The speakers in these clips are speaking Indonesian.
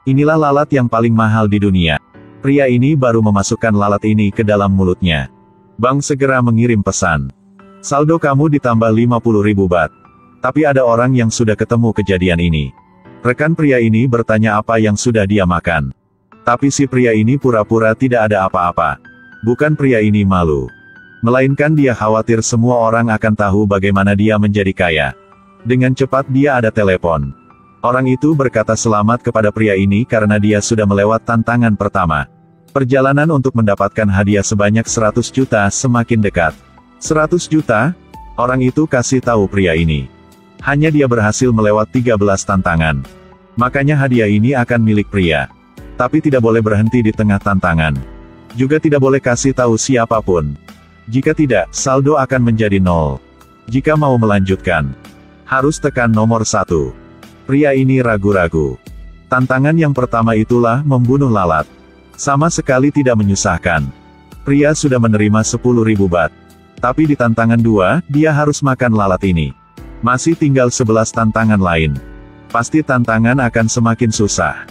Inilah lalat yang paling mahal di dunia. Pria ini baru memasukkan lalat ini ke dalam mulutnya. Bank segera mengirim pesan. Saldo kamu ditambah 50.000 baht. Tapi ada orang yang sudah ketemu kejadian ini. Rekan pria ini bertanya apa yang sudah dia makan. Tapi si pria ini pura-pura tidak ada apa-apa. Bukan pria ini malu. Melainkan dia khawatir semua orang akan tahu bagaimana dia menjadi kaya. Dengan cepat dia ada telepon. Orang itu berkata selamat kepada pria ini karena dia sudah melewat tantangan pertama. Perjalanan untuk mendapatkan hadiah sebanyak 100 juta semakin dekat. 100 juta? Orang itu kasih tahu pria ini. Hanya dia berhasil melewat 13 tantangan. Makanya hadiah ini akan milik pria. Tapi tidak boleh berhenti di tengah tantangan. Juga tidak boleh kasih tahu siapapun. Jika tidak, saldo akan menjadi 0. Jika mau melanjutkan, harus tekan nomor 1. Pria ini ragu-ragu. Tantangan yang pertama itulah membunuh lalat. Sama sekali tidak menyusahkan. Pria sudah menerima 10.000 baht. Tapi di tantangan 2, dia harus makan lalat ini. Masih tinggal 11 tantangan lain. Pasti tantangan akan semakin susah.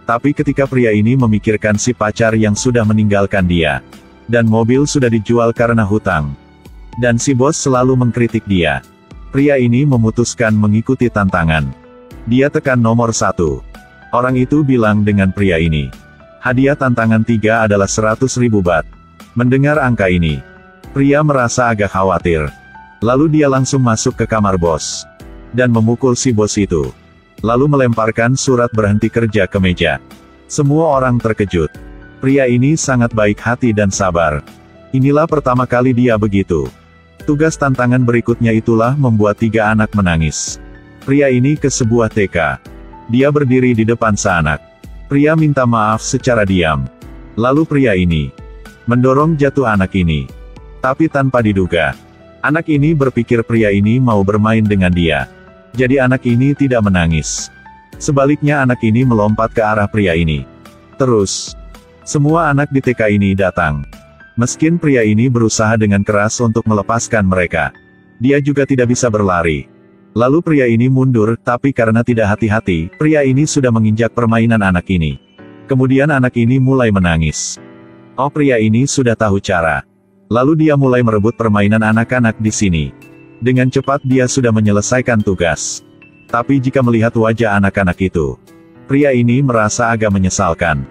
Tapi ketika pria ini memikirkan si pacar yang sudah meninggalkan dia. Dan mobil sudah dijual karena hutang. Dan si bos selalu mengkritik dia. Pria ini memutuskan mengikuti tantangan. Dia tekan nomor 1. Orang itu bilang dengan pria ini. Hadiah tantangan 3 adalah 100.000 baht. Mendengar angka ini, pria merasa agak khawatir. Lalu dia langsung masuk ke kamar bos. Dan memukul si bos itu. Lalu melemparkan surat berhenti kerja ke meja. Semua orang terkejut. Pria ini sangat baik hati dan sabar. Inilah pertama kali dia begitu. Tugas tantangan berikutnya itulah membuat 3 anak menangis. Pria ini ke sebuah TK. Dia berdiri di depan seanak. Pria minta maaf secara diam. Lalu pria ini mendorong jatuh anak ini. Tapi tanpa diduga, anak ini berpikir pria ini mau bermain dengan dia. Jadi anak ini tidak menangis. Sebaliknya anak ini melompat ke arah pria ini. Terus, semua anak di TK ini datang. Meskin pria ini berusaha dengan keras untuk melepaskan mereka. Dia juga tidak bisa berlari. Lalu pria ini mundur, tapi karena tidak hati-hati, pria ini sudah menginjak permainan anak ini. Kemudian anak ini mulai menangis. Oh, pria ini sudah tahu cara. Lalu dia mulai merebut permainan anak-anak di sini. Dengan cepat dia sudah menyelesaikan tugas. Tapi jika melihat wajah anak-anak itu, pria ini merasa agak menyesalkan.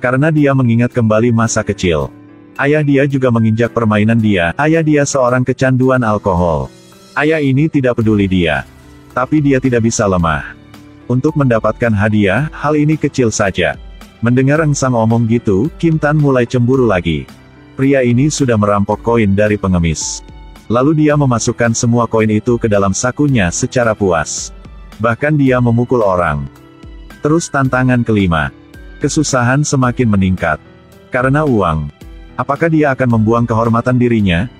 Karena dia mengingat kembali masa kecil. Ayah dia juga menginjak permainan dia. Ayah dia seorang kecanduan alkohol. Ayah ini tidak peduli dia. Tapi dia tidak bisa lemah. Untuk mendapatkan hadiah, hal ini kecil saja. Mendengar Engsang omong gitu, Kim Tan mulai cemburu lagi. Pria ini sudah merampok koin dari pengemis. Lalu dia memasukkan semua koin itu ke dalam sakunya secara puas. Bahkan dia memukul orang. Terus tantangan kelima. Kesusahan semakin meningkat. Karena uang. Apakah dia akan membuang kehormatan dirinya?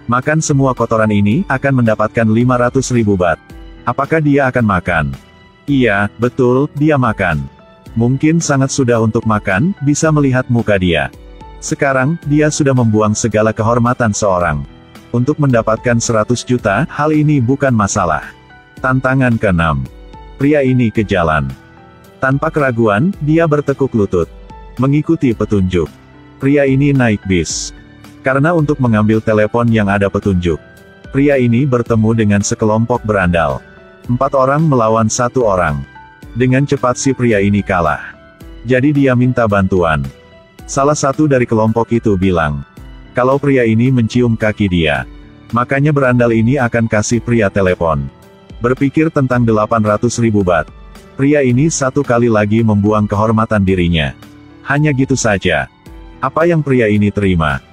Makan semua kotoran ini, akan mendapatkan 500.000 baht. Apakah dia akan makan? Iya, betul, dia makan. Mungkin sangat sudah untuk makan, bisa melihat muka dia. Sekarang, dia sudah membuang segala kehormatan seorang. Untuk mendapatkan 100 juta, hal ini bukan masalah. Tantangan ke-6. Pria ini ke jalan. Tanpa keraguan, dia bertekuk lutut. Mengikuti petunjuk. Pria ini naik bis. Karena untuk mengambil telepon yang ada petunjuk. Pria ini bertemu dengan sekelompok berandal. 4 orang melawan 1 orang. Dengan cepat si pria ini kalah. Jadi dia minta bantuan. Salah satu dari kelompok itu bilang, kalau pria ini mencium kaki dia, makanya berandal ini akan kasih pria telepon. Berpikir tentang 800.000 baht. Pria ini satu kali lagi membuang kehormatan dirinya. Hanya gitu saja. Apa yang pria ini terima?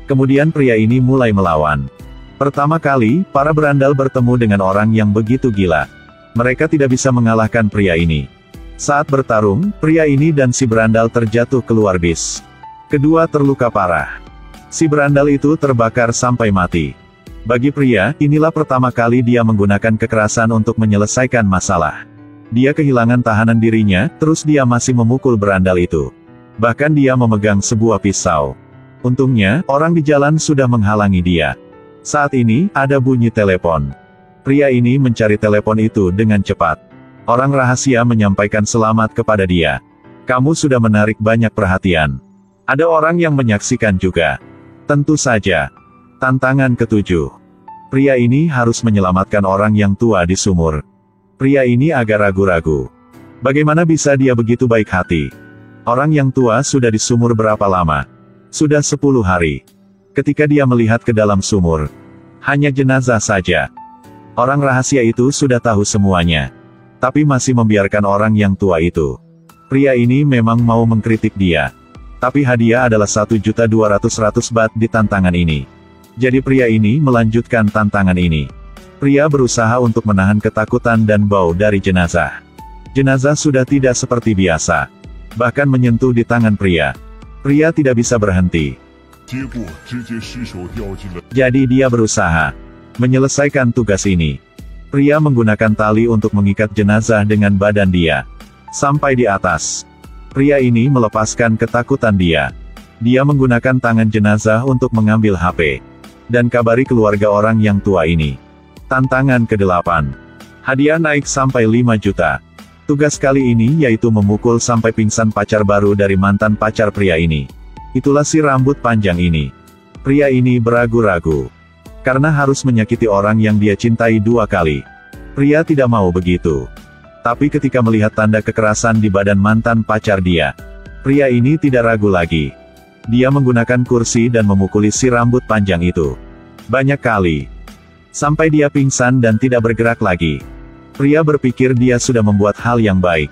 Kemudian pria ini mulai melawan. Pertama kali, para berandal bertemu dengan orang yang begitu gila. Mereka tidak bisa mengalahkan pria ini. Saat bertarung, pria ini dan si berandal terjatuh keluar bis. Kedua terluka parah. Si berandal itu terbakar sampai mati. Bagi pria, inilah pertama kali dia menggunakan kekerasan untuk menyelesaikan masalah. Dia kehilangan tahanan dirinya, terus dia masih memukul berandal itu. Bahkan dia memegang sebuah pisau. Untungnya, orang di jalan sudah menghalangi dia. Saat ini, ada bunyi telepon. Pria ini mencari telepon itu dengan cepat. Orang rahasia menyampaikan selamat kepada dia. Kamu sudah menarik banyak perhatian. Ada orang yang menyaksikan juga. Tentu saja. Tantangan ketujuh. Pria ini harus menyelamatkan orang yang tua di sumur. Pria ini agak ragu-ragu. Bagaimana bisa dia begitu baik hati? Orang yang tua sudah di sumur berapa lama? Sudah 10 hari. Ketika dia melihat ke dalam sumur, hanya jenazah saja. Orang rahasia itu sudah tahu semuanya. Tapi masih membiarkan orang yang tua itu. Pria ini memang mau mengkritik dia. Tapi hadiah adalah 1.200.100 bat di tantangan ini. Jadi pria ini melanjutkan tantangan ini. Pria berusaha untuk menahan ketakutan dan bau dari jenazah. Jenazah sudah tidak seperti biasa. Bahkan menyentuh di tangan pria. Pria tidak bisa berhenti. Jadi dia berusaha menyelesaikan tugas ini. Pria menggunakan tali untuk mengikat jenazah dengan badan dia. Sampai di atas. Pria ini melepaskan ketakutan dia. Dia menggunakan tangan jenazah untuk mengambil HP. Dan kabari keluarga orang yang tua ini. Tantangan ke-8. Hadiah naik sampai 5 juta. Tugas kali ini yaitu memukul sampai pingsan pacar baru dari mantan pacar pria ini. Itulah si rambut panjang ini. Pria ini beragu-ragu. Karena harus menyakiti orang yang dia cintai 2 kali. Pria tidak mau begitu. Tapi ketika melihat tanda kekerasan di badan mantan pacar dia, pria ini tidak ragu lagi. Dia menggunakan kursi dan memukuli si rambut panjang itu. Banyak kali. Sampai dia pingsan dan tidak bergerak lagi. Pria berpikir dia sudah membuat hal yang baik.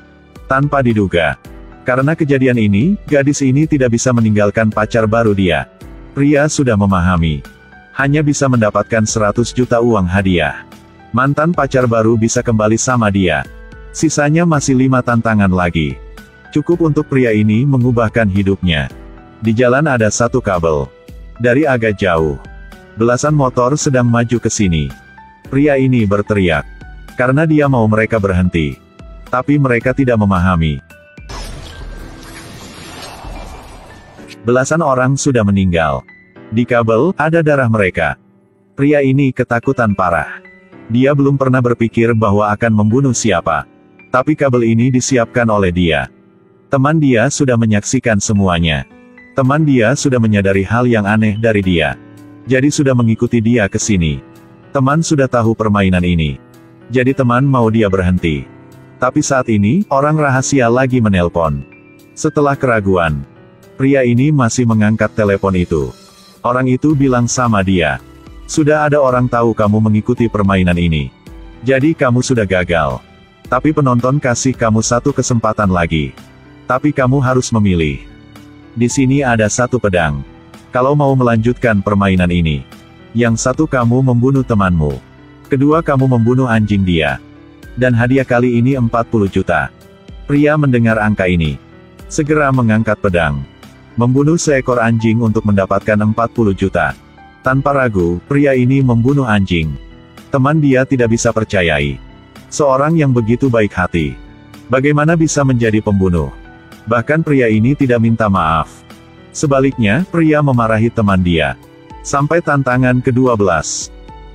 Tanpa diduga. Karena kejadian ini, gadis ini tidak bisa meninggalkan pacar baru dia. Pria sudah memahami. Hanya bisa mendapatkan 100 juta uang hadiah. Mantan pacar baru bisa kembali sama dia. Sisanya masih 5 tantangan lagi. Cukup untuk pria ini mengubahkan hidupnya. Di jalan ada satu kabel. Dari agak jauh. Belasan motor sedang maju ke sini. Pria ini berteriak. Karena dia mau mereka berhenti. Tapi mereka tidak memahami. Belasan orang sudah meninggal. Di kabel, ada darah mereka. Pria ini ketakutan parah. Dia belum pernah berpikir bahwa akan membunuh siapa. Tapi kabel ini disiapkan oleh dia. Teman dia sudah menyaksikan semuanya. Teman dia sudah menyadari hal yang aneh dari dia. Jadi sudah mengikuti dia ke sini. Teman sudah tahu permainan ini. Jadi teman mau dia berhenti. Tapi saat ini, orang rahasia lagi menelpon. Setelah keraguan, pria ini masih mengangkat telepon itu. Orang itu bilang sama dia. Sudah ada orang tahu kamu mengikuti permainan ini. Jadi kamu sudah gagal. Tapi penonton kasih kamu satu kesempatan lagi. Tapi kamu harus memilih. Di sini ada satu pedang. Kalau mau melanjutkan permainan ini. Yang satu kamu membunuh temanmu. Kedua kamu membunuh anjing dia. Dan hadiah kali ini 40 juta. Pria mendengar angka ini. Segera mengangkat pedang. Membunuh seekor anjing untuk mendapatkan 40 juta. Tanpa ragu, pria ini membunuh anjing. Teman dia tidak bisa percayai. Seorang yang begitu baik hati. Bagaimana bisa menjadi pembunuh? Bahkan pria ini tidak minta maaf. Sebaliknya, pria memarahi teman dia. Sampai tantangan ke-12.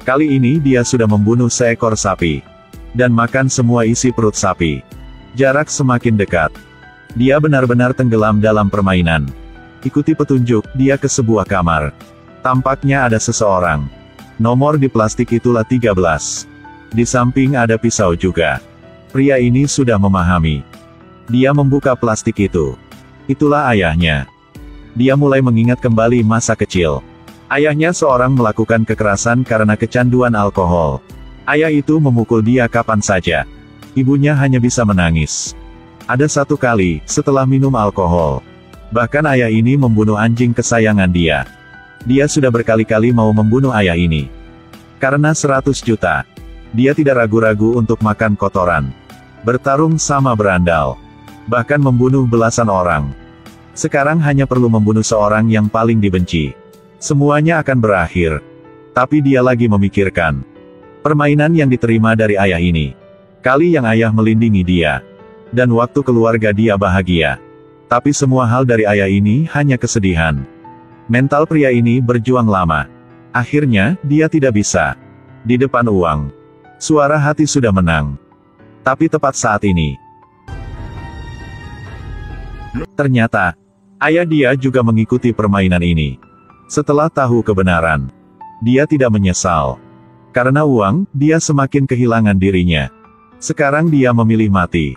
Kali ini dia sudah membunuh seekor sapi. Dan makan semua isi perut sapi. Jarak semakin dekat. Dia benar-benar tenggelam dalam permainan. Ikuti petunjuk, dia ke sebuah kamar. Tampaknya ada seseorang. Nomor di plastik itulah 13. Di samping ada pisau juga. Pria ini sudah memahami. Dia membuka plastik itu. Itulah ayahnya. Dia mulai mengingat kembali masa kecil. Ayahnya seorang melakukan kekerasan karena kecanduan alkohol. Ayah itu memukul dia kapan saja. Ibunya hanya bisa menangis. Ada satu kali, setelah minum alkohol. Bahkan ayah ini membunuh anjing kesayangan dia. Dia sudah berkali-kali mau membunuh ayah ini. Karena 100 juta. Dia tidak ragu-ragu untuk makan kotoran. Bertarung sama berandal. Bahkan membunuh belasan orang. Sekarang hanya perlu membunuh seorang yang paling dibenci. Semuanya akan berakhir. Tapi dia lagi memikirkan. Permainan yang diterima dari ayah ini. Kali yang ayah melindungi dia. Dan waktu keluarga dia bahagia. Tapi semua hal dari ayah ini hanya kesedihan. Mental pria ini berjuang lama. Akhirnya, dia tidak bisa. Di depan uang. Suara hati sudah menang. Tapi tepat saat ini. Ternyata, ayah dia juga mengikuti permainan ini. Setelah tahu kebenaran, dia tidak menyesal. Karena uang, dia semakin kehilangan dirinya. Sekarang dia memilih mati.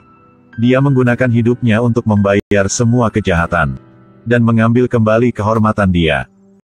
Dia menggunakan hidupnya untuk membayar semua kejahatan. Dan mengambil kembali kehormatan dia.